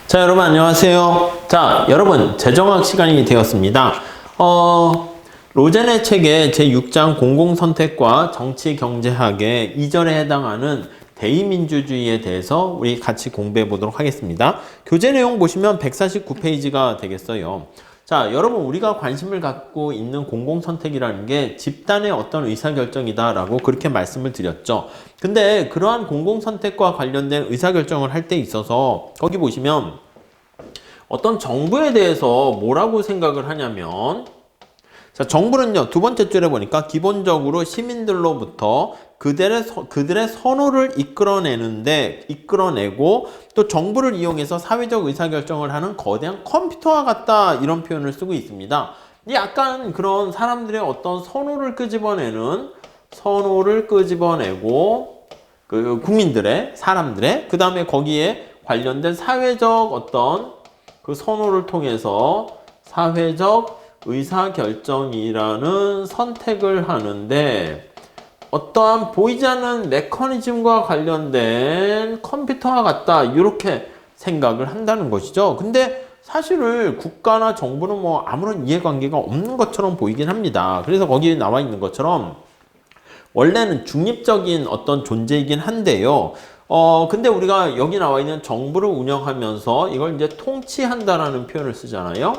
자, 여러분 안녕하세요. 자, 여러분 재정학 시간이 되었습니다. 로젠의 책의 제6장 공공선택과 정치경제학의 2절에 해당하는 대의민주주의에 대해서 우리 같이 공부해 보도록 하겠습니다. 교재 내용 보시면 149페이지가 되겠어요. 자, 여러분 우리가 관심을 갖고 있는 공공선택이라는 게 집단의 어떤 의사결정이다라고 그렇게 말씀을 드렸죠. 근데 그러한 공공선택과 관련된 의사결정을 할 때 있어서 거기 보시면 어떤 정부에 대해서 뭐라고 생각을 하냐면, 자, 정부는요, 두 번째 줄에 보니까 기본적으로 시민들로부터 그들의 선호를 이끌어내고 또 정부를 이용해서 사회적 의사결정을 하는 거대한 컴퓨터와 같다, 이런 표현을 쓰고 있습니다. 약간 그런 사람들의 어떤 선호를 끄집어내고 그 국민들의, 사람들의, 그 다음에 거기에 관련된 사회적 어떤 그 선호를 통해서 사회적 의사결정이라는 선택을 하는데 어떠한 보이지 않는 메커니즘과 관련된 컴퓨터와 같다, 이렇게 생각을 한다는 것이죠. 근데 사실은 국가나 정부는 뭐 아무런 이해관계가 없는 것처럼 보이긴 합니다. 그래서 거기에 나와 있는 것처럼 원래는 중립적인 어떤 존재이긴 한데요. 근데 우리가 여기 나와 있는 정부를 운영하면서 이걸 이제 통치한다라는 표현을 쓰잖아요.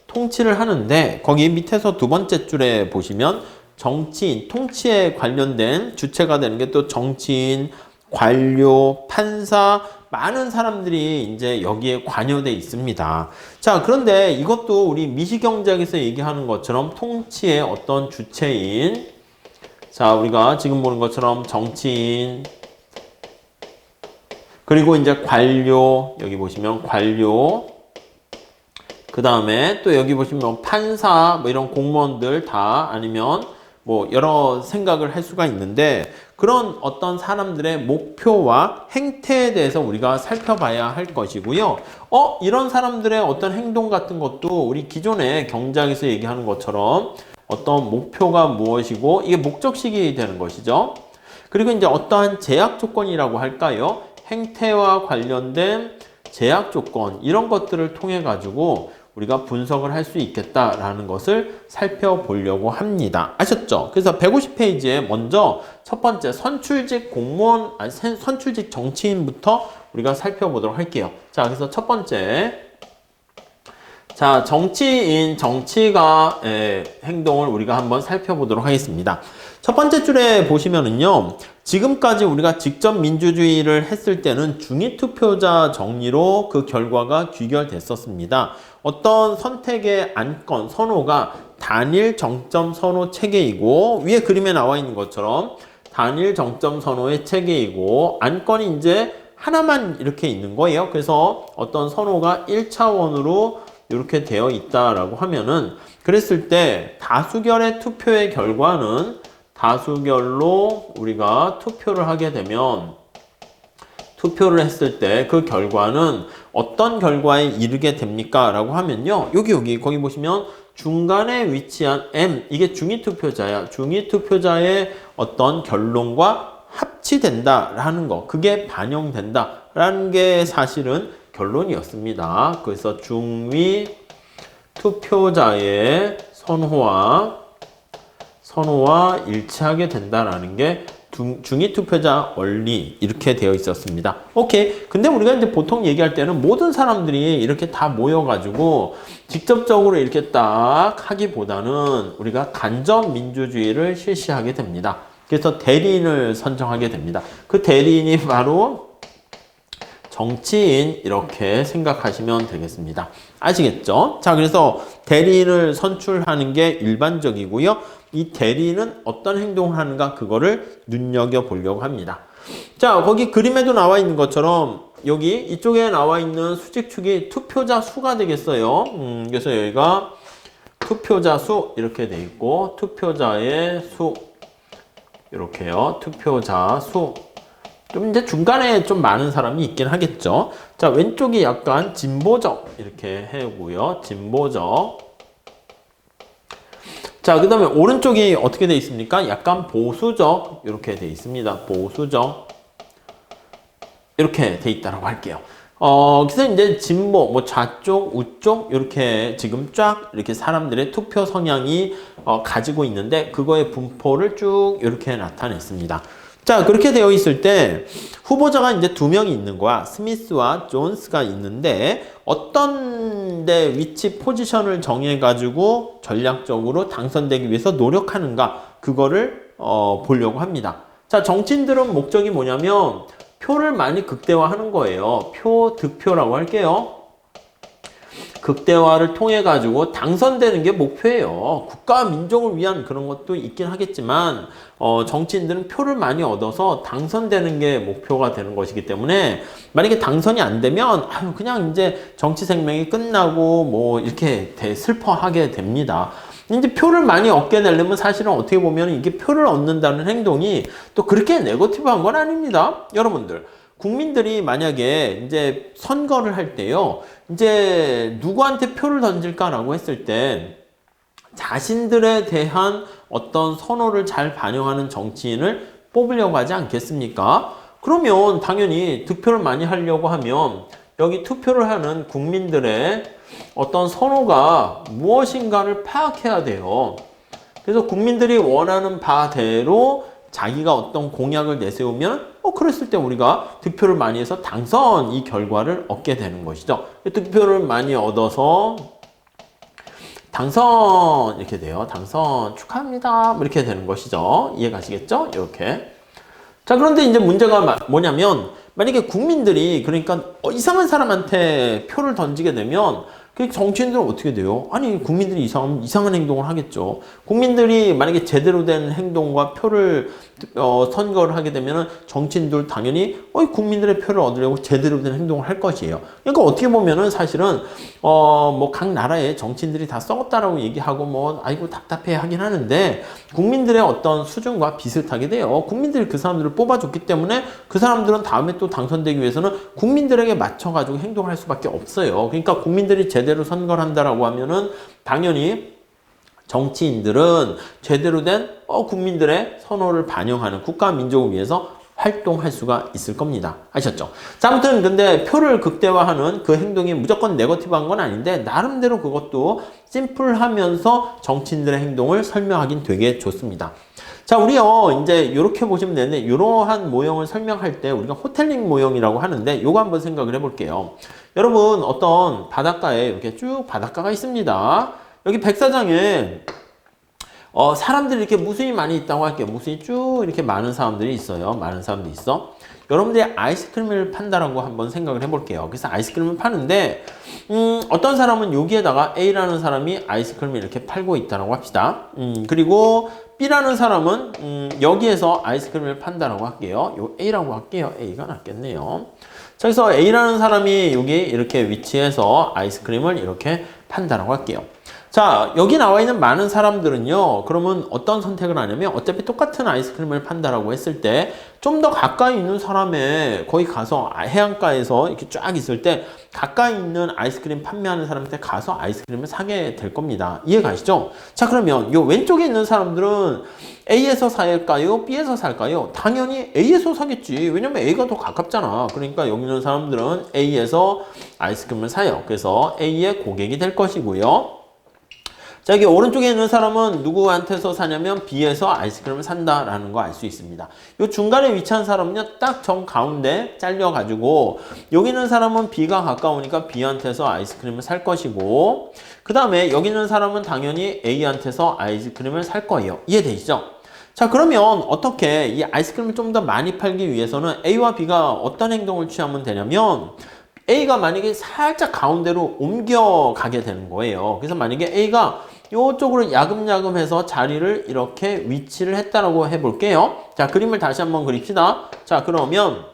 통치를 하는데 거기 밑에서 두 번째 줄에 보시면 정치인, 통치에 관련된 주체가 되는 게 또 정치인, 관료, 판사, 많은 사람들이 이제 여기에 관여되어 있습니다. 자, 그런데 이것도 우리 미시경제학에서 얘기하는 것처럼 통치의 어떤 주체인, 자, 우리가 지금 보는 것처럼 정치인, 그리고 이제 관료, 여기 보시면 관료, 그 다음에 또 여기 보시면 판사, 뭐 이런 공무원들 다, 아니면 뭐 여러 생각을 할 수가 있는데, 그런 어떤 사람들의 목표와 행태에 대해서 우리가 살펴봐야 할 것이고요. 이런 사람들의 어떤 행동 같은 것도 우리 기존의 경제학에서 얘기하는 것처럼 어떤 목표가 무엇이고 이게 목적식이 되는 것이죠. 그리고 이제 어떠한 제약 조건이라고 할까요? 행태와 관련된 제약 조건, 이런 것들을 통해 가지고 우리가 분석을 할 수 있겠다라는 것을 살펴보려고 합니다. 아셨죠? 그래서 150페이지에 먼저 첫 번째 선출직 공무원, 선출직 정치인부터 우리가 살펴보도록 할게요. 자, 그래서 첫 번째, 자, 정치인, 정치가의 행동을 우리가 한번 살펴보도록 하겠습니다. 첫 번째 줄에 보시면은요, 지금까지 우리가 직접 민주주의를 했을 때는 중위투표자 정리로 그 결과가 귀결됐었습니다. 어떤 선택의 안건, 선호가 단일 정점 선호 체계이고, 위에 그림에 나와 있는 것처럼 단일 정점 선호의 체계이고, 안건이 이제 하나만 이렇게 있는 거예요. 그래서 어떤 선호가 1차원으로 이렇게 되어 있다라고 하면은, 그랬을 때 다수결의 투표의 결과는, 다수결로 우리가 투표를 하게 되면, 투표를 했을 때 그 결과는 어떤 결과에 이르게 됩니까? 라고 하면요, 거기 보시면 중간에 위치한 M, 이게 중위투표자야. 중위투표자의 어떤 결론과 합치된다라는 거, 그게 반영된다라는 게 사실은 결론이었습니다. 그래서 중위 투표자의 선호와 일치하게 된다라는 게 중위 투표자 원리, 이렇게 되어 있었습니다. 오케이. 근데 우리가 이제 보통 얘기할 때는 모든 사람들이 이렇게 다 모여가지고 직접적으로 이렇게 딱 하기보다는 우리가 간접 민주주의를 실시하게 됩니다. 그래서 대리인을 선정하게 됩니다. 그 대리인이 바로 정치인, 이렇게 생각하시면 되겠습니다. 아시겠죠? 자, 그래서 대리인을 선출하는 게 일반적이고요. 이 대리인은 어떤 행동을 하는가, 그거를 눈여겨보려고 합니다. 자, 거기 그림에도 나와 있는 것처럼 여기 이쪽에 나와 있는 수직축이 투표자 수가 되겠어요. 그래서 여기가 투표자 수, 이렇게 돼 있고, 투표자의 수, 이렇게요. 투표자 수. 좀 이제 중간에 좀 많은 사람이 있긴 하겠죠. 자, 왼쪽이 약간 진보적, 이렇게 해고요. 진보적. 자, 그 다음에 오른쪽이 어떻게 돼 있습니까? 약간 보수적, 이렇게 돼 있습니다. 보수적. 이렇게 돼 있다고 할게요. 그래서 이제 진보, 뭐 좌쪽, 우쪽 이렇게 지금 쫙 이렇게 사람들의 투표 성향이 가지고 있는데 그거의 분포를 쭉 이렇게 나타냈습니다. 자, 그렇게 되어 있을 때 후보자가 이제 두 명이 있는 거야. 스미스와 존스가 있는데 어떤 데 위치 포지션을 정해 가지고 전략적으로 당선되기 위해서 노력하는가 그거를 보려고 합니다. 자, 정치인들은 목적이 뭐냐면 표를 많이 극대화하는 거예요. 표 득표라고 할게요. 극대화를 통해 가지고 당선되는 게 목표예요. 국가와 민족을 위한 그런 것도 있긴 하겠지만 정치인들은 표를 많이 얻어서 당선되는 게 목표가 되는 것이기 때문에 만약에 당선이 안 되면 그냥 이제 정치 생명이 끝나고 뭐 이렇게 슬퍼하게 됩니다. 이제 표를 많이 얻게 되려면 사실은 어떻게 보면 이게 표를 얻는다는 행동이 또 그렇게 네거티브한 건 아닙니다. 여러분들. 국민들이 만약에 이제 선거를 할 때요, 이제 누구한테 표를 던질까라고 했을 때 자신들에 대한 어떤 선호를 잘 반영하는 정치인을 뽑으려고 하지 않겠습니까? 그러면 당연히 득표를 많이 하려고 하면 여기 투표를 하는 국민들의 어떤 선호가 무엇인가를 파악해야 돼요. 그래서 국민들이 원하는 바대로 자기가 어떤 공약을 내세우면 그랬을 때 우리가 득표를 많이 해서 당선 이 결과를 얻게 되는 것이죠. 득표를 많이 얻어서 당선 이렇게 돼요. 당선 축하합니다. 이렇게 되는 것이죠. 이해가시겠죠? 이렇게. 자, 그런데 이제 문제가 뭐냐면 만약에 국민들이 그러니까 이상한 사람한테 표를 던지게 되면 그 정치인들은 어떻게 돼요? 아니, 국민들이 이상한 행동을 하겠죠. 국민들이 만약에 제대로 된 행동과 표를 선거를 하게 되면은 정치인들 당연히 국민들의 표를 얻으려고 제대로 된 행동을 할 것이에요. 그러니까 어떻게 보면은 사실은 뭐 각 나라의 정치인들이 다 썩었다라고 얘기하고 뭐 아이고 답답해 하긴 하는데 국민들의 어떤 수준과 비슷하게 돼요. 국민들이 그 사람들을 뽑아줬기 때문에 그 사람들은 다음에 또 당선되기 위해서는 국민들에게 맞춰가지고 행동을 할 수밖에 없어요. 그러니까 국민들이 제대로 선거를 한다라고 하면은 당연히 정치인들은 제대로 된 국민들의 선호를 반영하는 국가 민족을 위해서 활동할 수가 있을 겁니다. 아셨죠? 자, 아무튼 근데 표를 극대화하는 그 행동이 무조건 네거티브한 건 아닌데 나름대로 그것도 심플하면서 정치인들의 행동을 설명하긴 되게 좋습니다. 자, 우리요 이제 이렇게 보시면 되는데 이러한 모형을 설명할 때 우리가 호텔링 모형이라고 하는데 이거 한번 생각을 해볼게요. 여러분 어떤 바닷가에 이렇게 쭉 바닷가가 있습니다. 여기 백사장에 사람들이 이렇게 무수히 많이 있다고 할게요. 무수히 쭉 이렇게 많은 사람들이 있어요. 많은 사람들이 있어. 여러분들이 아이스크림을 판다라고 한번 생각을 해볼게요. 그래서 아이스크림을 파는데 어떤 사람은 여기에다가 A라는 사람이 아이스크림을 이렇게 팔고 있다라고 합시다. 그리고 B라는 사람은 여기에서 아이스크림을 판다라고 할게요. 요 A라고 할게요. A가 낫겠네요. 자, 그래서 A라는 사람이 여기 이렇게 위치해서 아이스크림을 이렇게 판다라고 할게요. 자, 여기 나와 있는 많은 사람들은요, 그러면 어떤 선택을 하냐면 어차피 똑같은 아이스크림을 판다라고 했을 때 좀 더 가까이 있는 사람의 거기 가서 해안가에서 이렇게 쫙 있을 때 가까이 있는 아이스크림 판매하는 사람한테 가서 아이스크림을 사게 될 겁니다. 이해가시죠? 자, 그러면 요 왼쪽에 있는 사람들은 A에서 살까요? B에서 살까요? 당연히 A에서 사겠지. 왜냐면 A가 더 가깝잖아. 그러니까 여기 있는 사람들은 A에서 아이스크림을 사요. 그래서 A의 고객이 될 것이고요. 자, 여기 오른쪽에 있는 사람은 누구한테서 사냐면 B에서 아이스크림을 산다라는 거 알 수 있습니다. 이 중간에 위치한 사람은요, 딱 정 가운데 잘려가지고 여기 있는 사람은 B가 가까우니까 B한테서 아이스크림을 살 것이고 그 다음에 여기 있는 사람은 당연히 A한테서 아이스크림을 살 거예요. 이해되시죠? 자, 그러면 어떻게 이 아이스크림을 좀 더 많이 팔기 위해서는 A와 B가 어떤 행동을 취하면 되냐면 A가 만약에 살짝 가운데로 옮겨가게 되는 거예요. 그래서 만약에 A가 이쪽으로 야금야금 해서 자리를 이렇게 위치를 했다라고 해볼게요. 자, 그림을 다시 한번 그립시다. 자, 그러면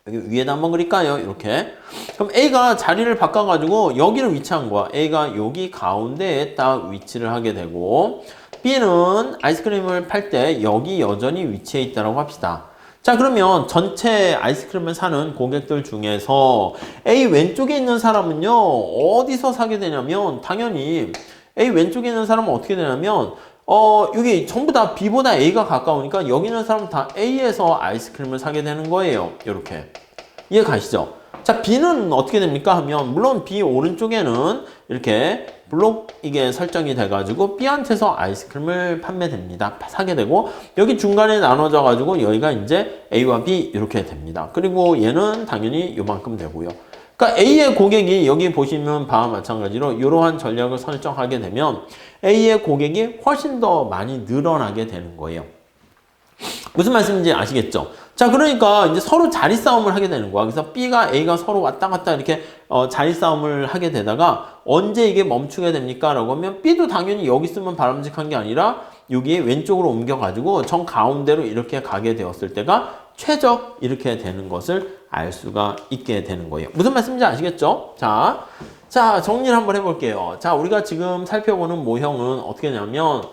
여기 위에다 한번 그릴까요? 이렇게. 그럼 A가 자리를 바꿔가지고 여기를 위치한 거야. A가 여기 가운데에 딱 위치를 하게 되고 B는 아이스크림을 팔 때 여기 여전히 위치해 있다라고 합시다. 자, 그러면 전체 아이스크림을 사는 고객들 중에서 A 왼쪽에 있는 사람은요, 어디서 사게 되냐면, 당연히 A 왼쪽에 있는 사람은 어떻게 되냐면, 여기 전부 다 B보다 A가 가까우니까 여기 있는 사람은 다 A에서 아이스크림을 사게 되는 거예요. 이렇게. 이해 가시죠? 자, B는 어떻게 됩니까? 하면, 물론 B 오른쪽에는 이렇게 블록 이게 설정이 돼가지고 B한테서 아이스크림을 판매됩니다. 사게 되고, 여기 중간에 나눠져 가지고 여기가 이제 A와 B 이렇게 됩니다. 그리고 얘는 당연히 요만큼 되고요. 그러니까 A의 고객이 여기 보시면 바와 마찬가지로 이러한 전략을 설정하게 되면 A의 고객이 훨씬 더 많이 늘어나게 되는 거예요. 무슨 말씀인지 아시겠죠? 자, 그러니까 이제 서로 자리 싸움을 하게 되는 거야. 그래서 B가 A가 서로 왔다 갔다 이렇게 자리 싸움을 하게 되다가 언제 이게 멈추게 됩니까? 라고 하면 B도 당연히 여기 있으면 바람직한 게 아니라 여기 왼쪽으로 옮겨가지고 정 가운데로 이렇게 가게 되었을 때가 최적 이렇게 되는 것을 알 수가 있게 되는 거예요. 무슨 말씀인지 아시겠죠? 자, 정리를 한번 해볼게요. 자, 우리가 지금 살펴보는 모형은 어떻게 되냐면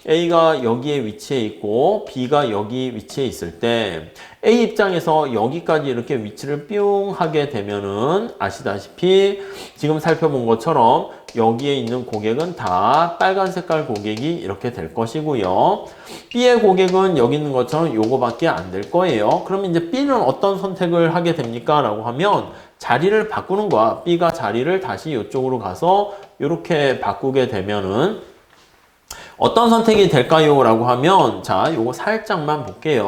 A가 여기에 위치해 있고 B가 여기 위치해 있을 때 A 입장에서 여기까지 이렇게 위치를 뿅 하게 되면은 아시다시피 지금 살펴본 것처럼 여기에 있는 고객은 다 빨간 색깔 고객이 이렇게 될 것이고요. B의 고객은 여기 있는 것처럼 요거밖에 안 될 거예요. 그러면 이제 B는 어떤 선택을 하게 됩니까? 라고 하면 자리를 바꾸는 거야. B가 자리를 다시 이쪽으로 가서 이렇게 바꾸게 되면은 어떤 선택이 될까요? 라고 하면 자, 요거 살짝만 볼게요.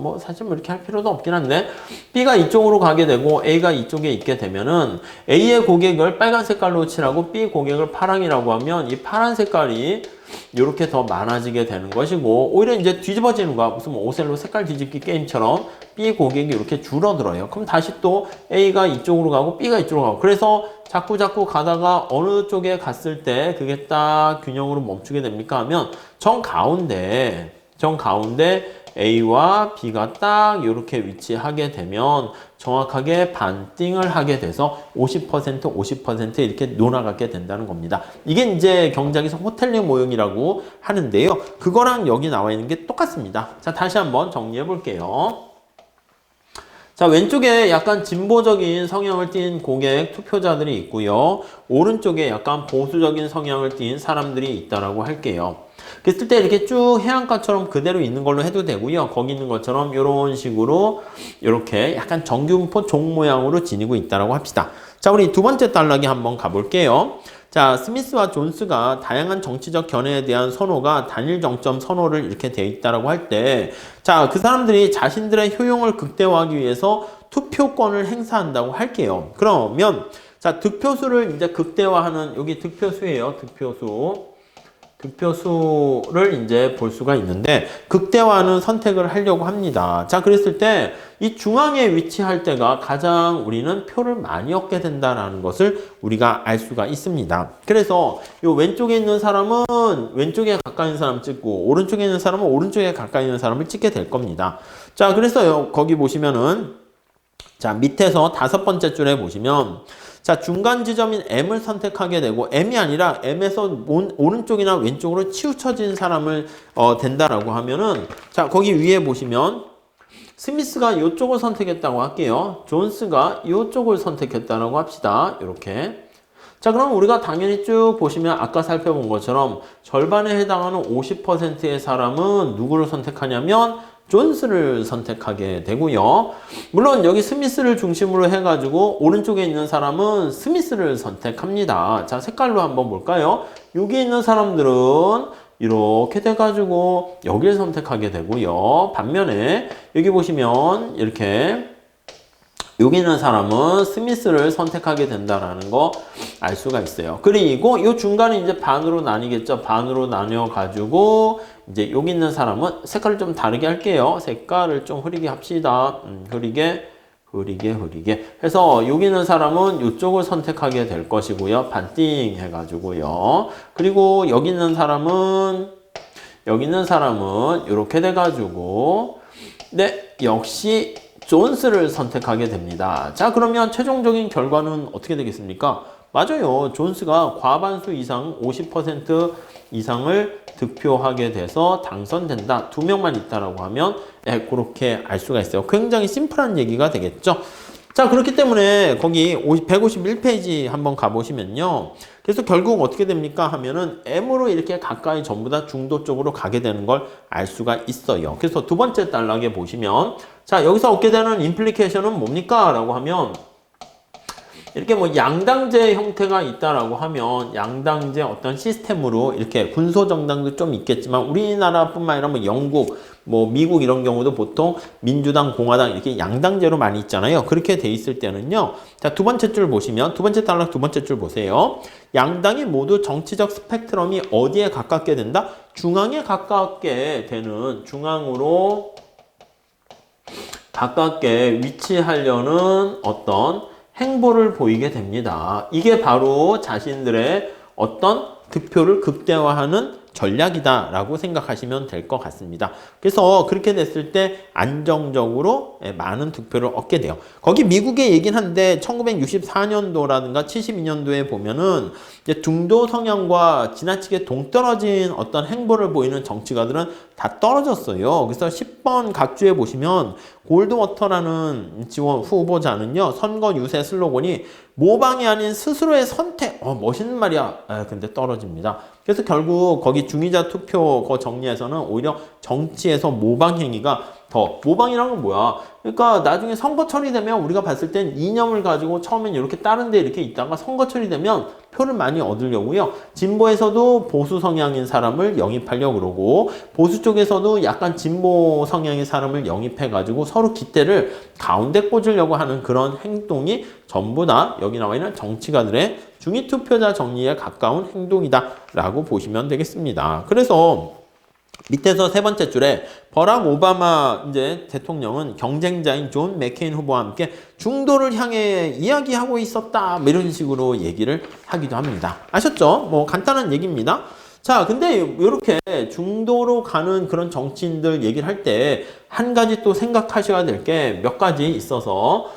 뭐 사실 뭐 이렇게 할 필요도 없긴 한데 B가 이쪽으로 가게 되고 A가 이쪽에 있게 되면은 A의 고객을 빨간 색깔로 칠하고 B 고객을 파랑이라고 하면 이 파란 색깔이 이렇게 더 많아지게 되는 것이고 오히려 이제 뒤집어지는 거야. 무슨 뭐 오셀로 색깔 뒤집기 게임처럼 B 고객이 이렇게 줄어들어요. 그럼 다시 또 A가 이쪽으로 가고 B가 이쪽으로 가고 그래서 자꾸 가다가 어느 쪽에 갔을 때 그게 딱 균형으로 멈추게 됩니까? 하면 정 가운데 A와 B가 딱 이렇게 위치하게 되면 정확하게 반띵을 하게 돼서 50% 이렇게 논아가게 된다는 겁니다. 이게 이제 경작에서 호텔링 모형이라고 하는데요. 그거랑 여기 나와 있는 게 똑같습니다. 자, 다시 한번 정리해 볼게요. 자, 왼쪽에 약간 진보적인 성향을 띈 고객 투표자들이 있고요. 오른쪽에 약간 보수적인 성향을 띈 사람들이 있다라고 할게요. 그랬을 때 이렇게 쭉 해안가처럼 그대로 있는 걸로 해도 되고요. 거기 있는 것처럼 이런 식으로 이렇게 약간 정규분포 종 모양으로 지니고 있다라고 합시다. 자, 우리 두 번째 단락에 한번 가볼게요. 자, 스미스와 존스가 다양한 정치적 견해에 대한 선호가 단일 정점 선호를 이렇게 되어 있다라고 할 때, 자, 그 사람들이 자신들의 효용을 극대화하기 위해서 투표권을 행사한다고 할게요. 그러면, 자, 득표수를 이제 극대화하는, 여기 득표수예요. 득표수를 이제 볼 수가 있는데 극대화하는 선택을 하려고 합니다. 자, 그랬을 때 이 중앙에 위치할 때가 가장 우리는 표를 많이 얻게 된다는 것을 우리가 알 수가 있습니다. 그래서 이 왼쪽에 있는 사람은 왼쪽에 가까이 있는 사람 찍고 오른쪽에 있는 사람은 오른쪽에 가까이 있는 사람을 찍게 될 겁니다. 자, 그래서 거기 보시면은 자, 밑에서 5번째 줄에 보시면 자, 중간 지점인 M을 선택하게 되고 M이 아니라 M에서 오른쪽이나 왼쪽으로 치우쳐진 사람을 된다라고 하면은 자, 거기 위에 보시면 스미스가 이쪽을 선택했다고 할게요. 존스가 이쪽을 선택했다라고 합시다. 이렇게. 자, 그럼 우리가 당연히 쭉 보시면 아까 살펴본 것처럼 절반에 해당하는 50%의 사람은 누구를 선택하냐면 존스를 선택하게 되고요. 물론 여기 스미스를 중심으로 해가지고 오른쪽에 있는 사람은 스미스를 선택합니다. 자, 색깔로 한번 볼까요? 여기 있는 사람들은 이렇게 돼가지고 여기를 선택하게 되고요. 반면에 여기 보시면 이렇게 여기 있는 사람은 스미스를 선택하게 된다라는 거 알 수가 있어요. 그리고 이 중간에 이제 반으로 나뉘겠죠. 반으로 나뉘어가지고 이제 여기 있는 사람은 색깔을 좀 다르게 할게요. 색깔을 좀 흐리게 합시다. 흐리게 해서 여기 있는 사람은 이쪽을 선택하게 될 것이고요. 반띵 해가지고요. 그리고 여기 있는 사람은 이렇게 돼가지고 네, 역시 존스를 선택하게 됩니다. 자, 그러면 최종적인 결과는 어떻게 되겠습니까? 맞아요. 존스가 과반수 이상 50% 이상을 득표하게 돼서 당선된다. 2명만 있다라고 하면 그렇게 알 수가 있어요. 굉장히 심플한 얘기가 되겠죠. 자, 그렇기 때문에 거기 151페이지 한번 가보시면요. 그래서 결국 어떻게 됩니까? 하면은 M으로 이렇게 가까이 전부 다 중도 쪽으로 가게 되는 걸 알 수가 있어요. 그래서 두 번째 단락에 보시면 자, 여기서 얻게 되는 임플리케이션은 뭡니까? 라고 하면 이렇게 뭐 양당제 형태가 있다라고 하면 양당제 어떤 시스템으로 이렇게 군소 정당도 좀 있겠지만 우리나라뿐만 아니라 뭐 영국, 뭐 미국 이런 경우도 보통 민주당, 공화당 이렇게 양당제로 많이 있잖아요. 그렇게 돼 있을 때는요. 자, 두 번째 줄 보시면 두 번째 단락 두 번째 줄 보세요. 양당이 모두 정치적 스펙트럼이 어디에 가깝게 된다? 중앙에 가깝게 되는 중앙으로 가깝게 위치하려는 어떤 행보를 보이게 됩니다. 이게 바로 자신들의 어떤 득표를 극대화하는 전략이다라고 생각하시면 될 것 같습니다. 그래서 그렇게 됐을 때 안정적으로 많은 득표를 얻게 돼요. 거기 미국의 얘긴 한데 1964년도라든가 72년도에 보면은 이제 중도 성향과 지나치게 동떨어진 어떤 행보를 보이는 정치가들은 다 떨어졌어요. 그래서 10번 각주에 보시면 골드워터라는 지원 후보자는요, 선거 유세 슬로건이 모방이 아닌 스스로의 선택. 멋있는 말이야. 근데 떨어집니다. 그래서 결국 거기 중의자 투표 그 정리에서는 오히려 정치에서 모방 행위가 더, 모방이란 건 뭐야? 그러니까 나중에 선거철이 되면 우리가 봤을 땐 이념을 가지고 처음엔 이렇게 다른 데 이렇게 있다가 선거철이 되면 표를 많이 얻으려고요. 진보에서도 보수 성향인 사람을 영입하려고 그러고 보수 쪽에서도 약간 진보 성향의 사람을 영입해가지고 서로 깃대를 가운데 꽂으려고 하는 그런 행동이 전부 다 여기 나와 있는 정치가들의 중위투표자 정리에 가까운 행동이다라고 보시면 되겠습니다. 그래서 밑에서 세 번째 줄에 버락 오바마 이제 대통령은 경쟁자인 존 맥케인 후보와 함께 중도를 향해 이야기하고 있었다. 뭐 이런 식으로 얘기를 하기도 합니다. 아셨죠? 뭐 간단한 얘기입니다. 자, 근데 이렇게 중도로 가는 그런 정치인들 얘기를 할 때 한 가지 또 생각하셔야 될 게 몇 가지 있어서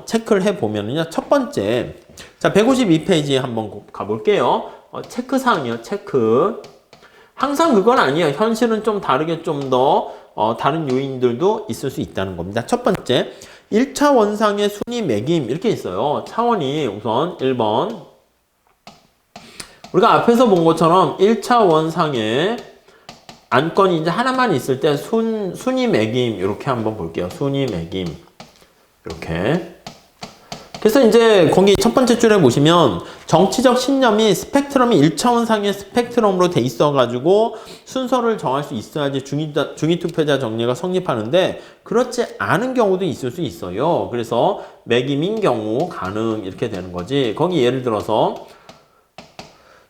체크를 해보면요. 첫 번째, 자 152페이지 한번 가볼게요. 체크사항이요. 체크. 항상 그건 아니에요. 현실은 좀 다르게 좀 더 다른 요인들도 있을 수 있다는 겁니다. 첫 번째, 1차 원상의 순위 매김 이렇게 있어요. 차원이 우선 1번 우리가 앞에서 본 것처럼 1차 원상의 안건이 이제 하나만 있을 때 순위 매김 이렇게 한번 볼게요. 순위 매김 이렇게. 그래서 이제 거기 첫 번째 줄에 보시면 정치적 신념이 스펙트럼이 1차원상의 스펙트럼으로 돼 있어가지고 순서를 정할 수 있어야지 중위투표자 정리가 성립하는데 그렇지 않은 경우도 있을 수 있어요. 그래서 매김인 경우 가능 이렇게 되는 거지. 거기 예를 들어서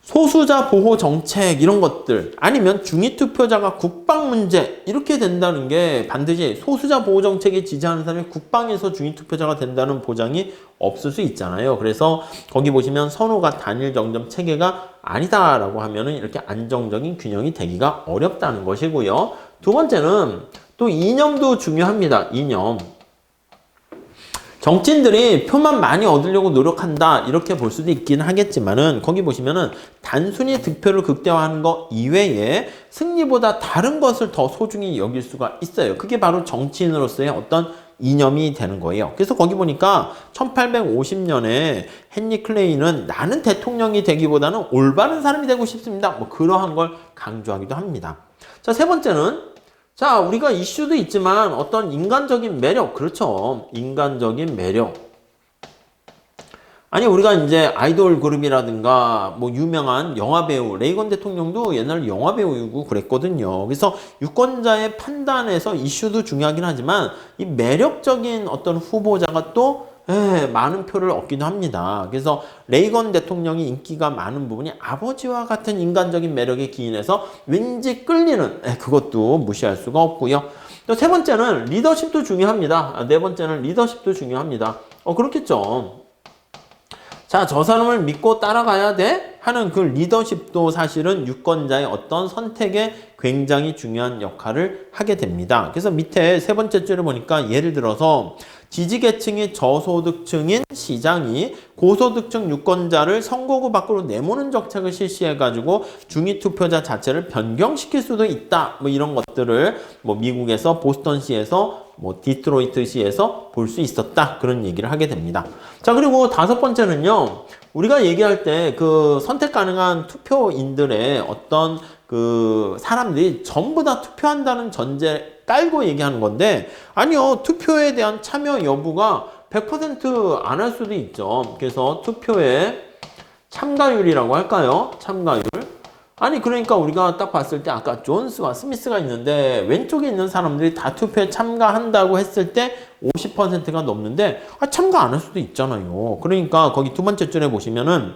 소수자 보호 정책 이런 것들 아니면 중위투표자가 국방 문제 이렇게 된다는 게 반드시 소수자 보호 정책에 지지하는 사람이 국방에서 중위투표자가 된다는 보장이 없을 수 있잖아요. 그래서 거기 보시면 선호가 단일 정점 체계가 아니다라고 하면은 이렇게 안정적인 균형이 되기가 어렵다는 것이고요. 두 번째는 또 이념도 중요합니다. 이념. 정치인들이 표만 많이 얻으려고 노력한다 이렇게 볼 수도 있긴 하겠지만은 거기 보시면은 단순히 득표를 극대화하는 것 이외에 승리보다 다른 것을 더 소중히 여길 수가 있어요. 그게 바로 정치인으로서의 어떤 이념이 되는 거예요. 그래서 거기 보니까 1850년에 헨리 클레이는 나는 대통령이 되기보다는 올바른 사람이 되고 싶습니다. 뭐 그러한 걸 강조하기도 합니다. 자, 세 번째는 자, 우리가 이슈도 있지만 어떤 인간적인 매력, 그렇죠. 인간적인 매력. 아니, 우리가 이제 아이돌 그룹이라든가 뭐 유명한 영화배우, 레이건 대통령도 옛날 영화배우이고 그랬거든요. 그래서 유권자의 판단에서 이슈도 중요하긴 하지만 이 매력적인 어떤 후보자가 또 많은 표를 얻기도 합니다. 그래서 레이건 대통령이 인기가 많은 부분이 아버지와 같은 인간적인 매력에 기인해서 왠지 끌리는 그것도 무시할 수가 없고요. 또 세 번째는 리더십도 중요합니다. 네 번째는 리더십도 중요합니다. 그렇겠죠. 자, 저 사람을 믿고 따라가야 돼? 하는 그 리더십도 사실은 유권자의 어떤 선택에 굉장히 중요한 역할을 하게 됩니다. 그래서 밑에 세 번째 줄을 보니까 예를 들어서 지지계층이 저소득층인 시장이 고소득층 유권자를 선거구 밖으로 내모는 정책을 실시해가지고 중위투표자 자체를 변경시킬 수도 있다. 뭐 이런 것들을 뭐 미국에서 보스턴시에서 뭐 디트로이트시에서 볼 수 있었다. 그런 얘기를 하게 됩니다. 자, 그리고 다섯 번째는요. 우리가 얘기할 때 그 선택 가능한 투표인들의 어떤 그 사람들이 전부 다 투표한다는 전제 깔고 얘기하는 건데 아니요. 투표에 대한 참여 여부가 100% 안 할 수도 있죠. 그래서 투표의 참가율이라고 할까요? 참가율. 아니 그러니까 우리가 딱 봤을 때 아까 존스와 스미스가 있는데 왼쪽에 있는 사람들이 다 투표에 참가한다고 했을 때 50%가 넘는데 참가 안 할 수도 있잖아요. 그러니까 거기 두 번째 줄에 보시면은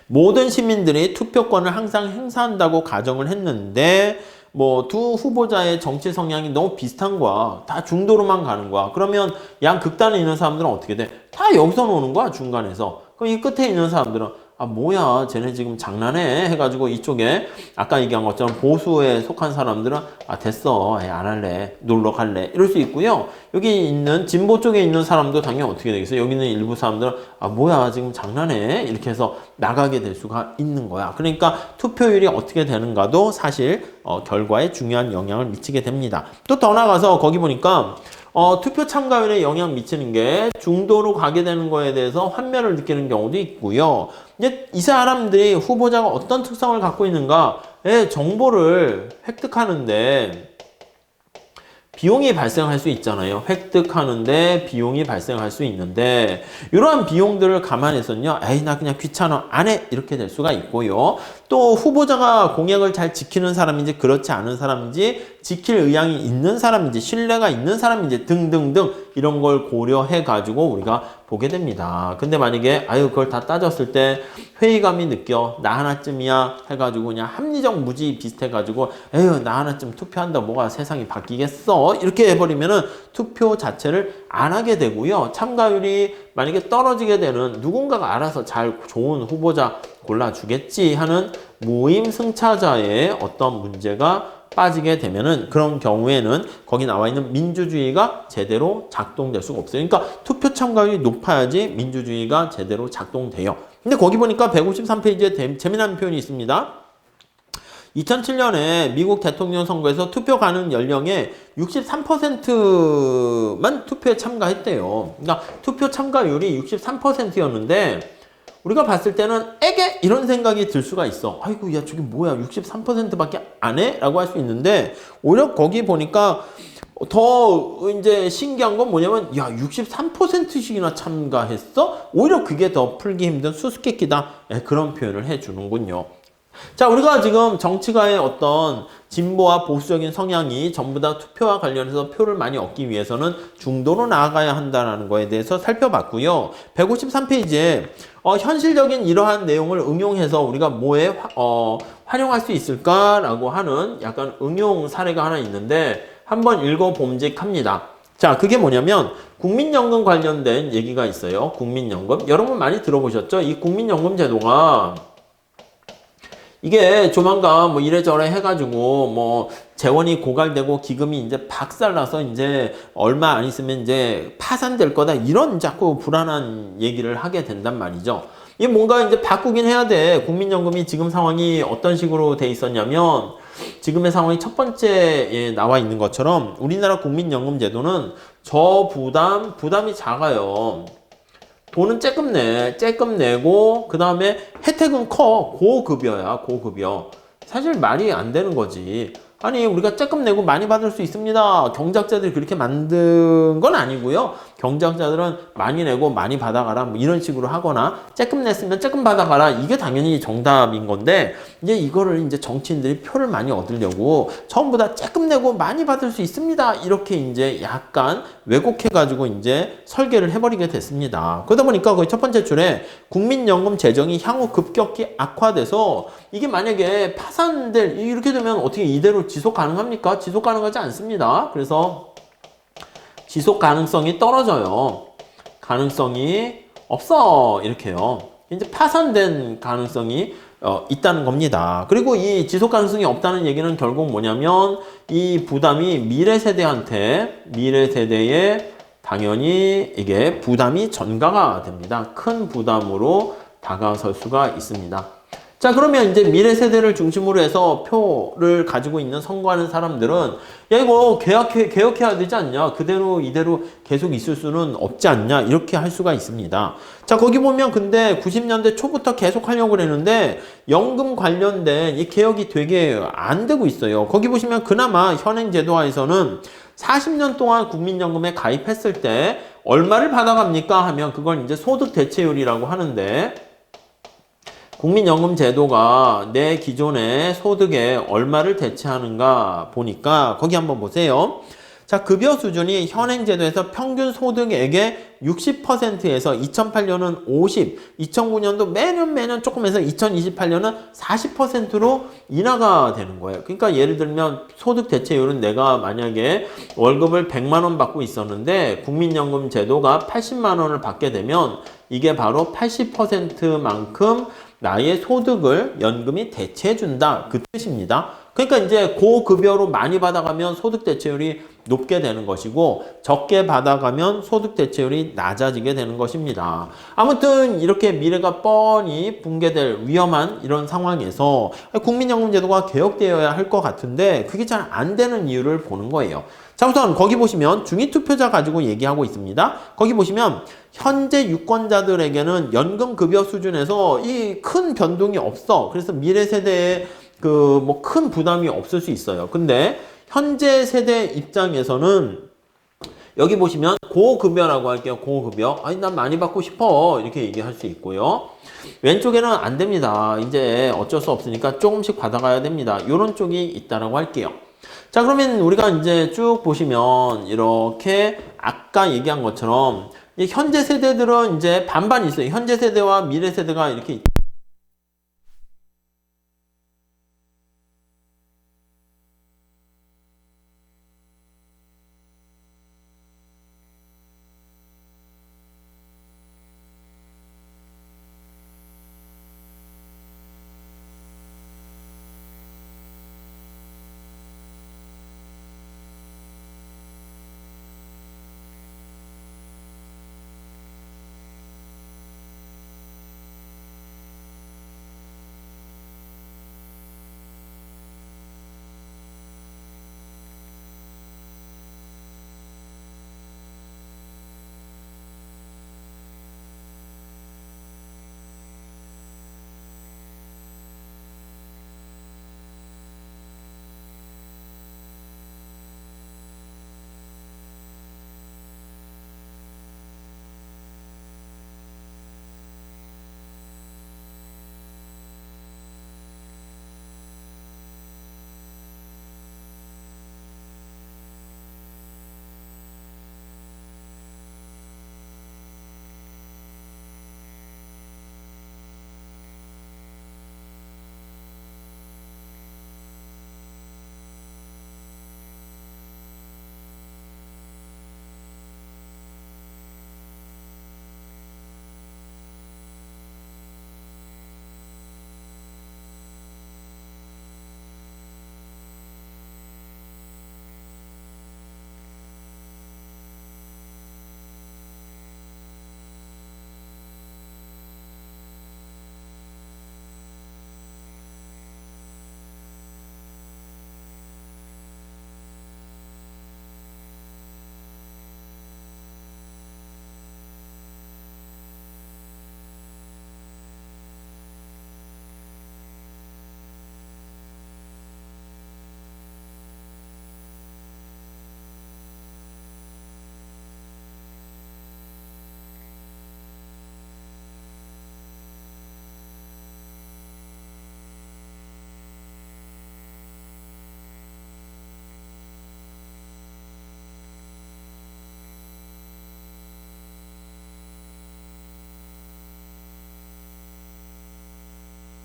모든 시민들이 투표권을 항상 행사한다고 가정을 했는데 뭐 두 후보자의 정치 성향이 너무 비슷한 거야. 다 중도로만 가는 거야. 그러면 양 극단에 있는 사람들은 어떻게 돼? 다 여기서 노는 거야, 중간에서. 그럼 이 끝에 있는 사람들은 뭐야, 쟤네 지금 장난해 해가지고 이쪽에 아까 얘기한 것처럼 보수에 속한 사람들은 됐어, 안 할래, 놀러 갈래 이럴 수 있고요. 여기 있는 진보 쪽에 있는 사람도 당연히 어떻게 되겠어요? 여기 있는 일부 사람들은 뭐야, 지금 장난해 이렇게 해서 나가게 될 수가 있는 거야. 그러니까 투표율이 어떻게 되는가도 사실 결과에 중요한 영향을 미치게 됩니다. 또 더 나가서 거기 보니까 투표 참가율에 영향 미치는 게 중도로 가게 되는 거에 대해서 환멸을 느끼는 경우도 있고요. 이제 이 사람들이 후보자가 어떤 특성을 갖고 있는가의 정보를 획득하는데 비용이 발생할 수 있잖아요. 획득하는데 비용이 발생할 수 있는데 이러한 비용들을 감안해서는요. 나 그냥 귀찮아 안 해 이렇게 될 수가 있고요. 또 후보자가 공약을 잘 지키는 사람인지 그렇지 않은 사람인지 지킬 의향이 있는 사람인지 신뢰가 있는 사람인지 등등등 이런 걸 고려해 가지고 우리가 보게 됩니다. 근데 만약에 그걸 다 따졌을 때 회의감이 느껴 나 하나쯤이야 해가지고 그냥 합리적 무지 비슷해 가지고 나 하나쯤 투표한다 뭐가 세상이 바뀌겠어 이렇게 해버리면은 투표 자체를 안 하게 되고요. 참가율이 만약에 떨어지게 되는 누군가가 알아서 잘 좋은 후보자 골라주겠지 하는 무임승차자의 어떤 문제가 빠지게 되면은 그런 경우에는 거기 나와 있는 민주주의가 제대로 작동될 수가 없어요. 그러니까 투표 참가율이 높아야지 민주주의가 제대로 작동돼요. 근데 거기 보니까 153페이지에 재미난 표현이 있습니다. 2007년에 미국 대통령 선거에서 투표 가능 연령의 63%만 투표에 참가했대요. 그러니까 투표 참가율이 63%였는데 우리가 봤을 때는 에게 이런 생각이 들 수가 있어. 아이고 야 저게 뭐야 63%밖에 안 해? 라고 할 수 있는데 오히려 거기 보니까 더 이제 신기한 건 뭐냐면 63%씩이나 참가했어? 오히려 그게 더 풀기 힘든 수수께끼다. 그런 표현을 해주는군요. 자, 우리가 지금 정치가의 어떤 진보와 보수적인 성향이 전부 다 투표와 관련해서 표를 많이 얻기 위해서는 중도로 나아가야 한다는 거에 대해서 살펴봤고요. 153페이지에 현실적인 이러한 내용을 응용해서 우리가 뭐에 활용할 수 있을까라고 하는 약간 응용 사례가 하나 있는데 한번 읽어봄직합니다. 자, 그게 뭐냐면 국민연금 관련된 얘기가 있어요. 국민연금. 여러분 많이 들어보셨죠? 이 국민연금 제도가 이게 조만간 뭐 이래저래 해가지고 뭐 재원이 고갈되고 기금이 이제 박살나서 이제 얼마 안 있으면 이제 파산될 거다 이런 자꾸 불안한 얘기를 하게 된단 말이죠. 이게 뭔가 이제 바꾸긴 해야 돼. 국민연금이 지금 상황이 어떤 식으로 돼 있었냐면 지금의 상황이 첫 번째에 나와 있는 것처럼 우리나라 국민연금 제도는 부담이 작아요. 돈은 쬐끔 내고 그 다음에 혜택은 커. 고급여야 고급여. 사실 말이 안 되는 거지. 아니 우리가 쬐끔 내고 많이 받을 수 있습니다. 경작자들이 그렇게 만든 건 아니고요. 경작자들은 많이 내고 많이 받아가라 뭐 이런 식으로 하거나 쬐끔 냈으면 쬐끔 받아가라 이게 당연히 정답인 건데 이제 이거를 이제 정치인들이 표를 많이 얻으려고 처음보다 쬐끔 내고 많이 받을 수 있습니다. 이렇게 이제 약간 왜곡해가지고 이제 설계를 해버리게 됐습니다. 그러다 보니까 거의 첫 번째 줄에 국민연금 재정이 향후 급격히 악화돼서 이게 만약에 파산될 이렇게 되면 어떻게 이대로 지속 가능합니까? 지속 가능하지 않습니다. 그래서 지속 가능성이 떨어져요. 가능성이 없어. 이렇게요. 이제 파산된 가능성이 있다는 겁니다. 그리고 이 지속 가능성이 없다는 얘기는 결국 뭐냐면 이 부담이 미래 세대에 당연히 이게 부담이 전가가 됩니다. 큰 부담으로 다가설 수가 있습니다. 자, 그러면 이제 미래 세대를 중심으로 해서 표를 가지고 있는 선거하는 사람들은 이거 개혁해야 되지 않냐? 그대로 이대로 계속 있을 수는 없지 않냐? 이렇게 할 수가 있습니다. 자, 거기 보면 근데 90년대 초부터 계속 하려고 그랬는데 연금 관련된 이 개혁이 되게 안 되고 있어요. 거기 보시면 그나마 현행 제도화에서는 40년 동안 국민연금에 가입했을 때 얼마를 받아갑니까 하면 그걸 이제 소득 대체율이라고 하는데, 국민연금 제도가 내 기존의 소득에 얼마를 대체하는가 보니까 거기 한번 보세요. 자, 급여 수준이 현행 제도에서 평균 소득액의 60%에서 2008년은 50, 2009년도 매년 조금 해서 2028년은 40%로 인하가 되는 거예요. 그러니까 예를 들면 소득 대체율은 내가 만약에 월급을 100만 원 받고 있었는데 국민연금 제도가 80만 원을 받게 되면 이게 바로 80%만큼 나의 소득을 연금이 대체해준다. 그 뜻입니다. 그러니까 이제 고급여로 많이 받아가면 소득 대체율이 높게 되는 것이고 적게 받아가면 소득 대체율이 낮아지게 되는 것입니다. 아무튼 이렇게 미래가 뻔히 붕괴될 위험한 이런 상황에서 국민연금 제도가 개혁되어야 할 것 같은데 그게 잘 안 되는 이유를 보는 거예요. 자, 우선 거기 보시면 중위투표자 가지고 얘기하고 있습니다. 거기 보시면 현재 유권자들에게는 연금급여 수준에서 이 큰 변동이 없어. 그래서 미래 세대에 뭐 큰 부담이 없을 수 있어요. 근데 현재 세대 입장에서는 여기 보시면 고급여라고 할게요. 고급여. 아니 난 많이 받고 싶어. 이렇게 얘기할 수 있고요. 왼쪽에는 안 됩니다. 이제 어쩔 수 없으니까 조금씩 받아가야 됩니다. 이런 쪽이 있다라고 할게요. 자, 그러면 우리가 이제 쭉 보시면 이렇게 아까 얘기한 것처럼 현재 세대들은 이제 반반 있어요. 현재 세대와 미래 세대가 이렇게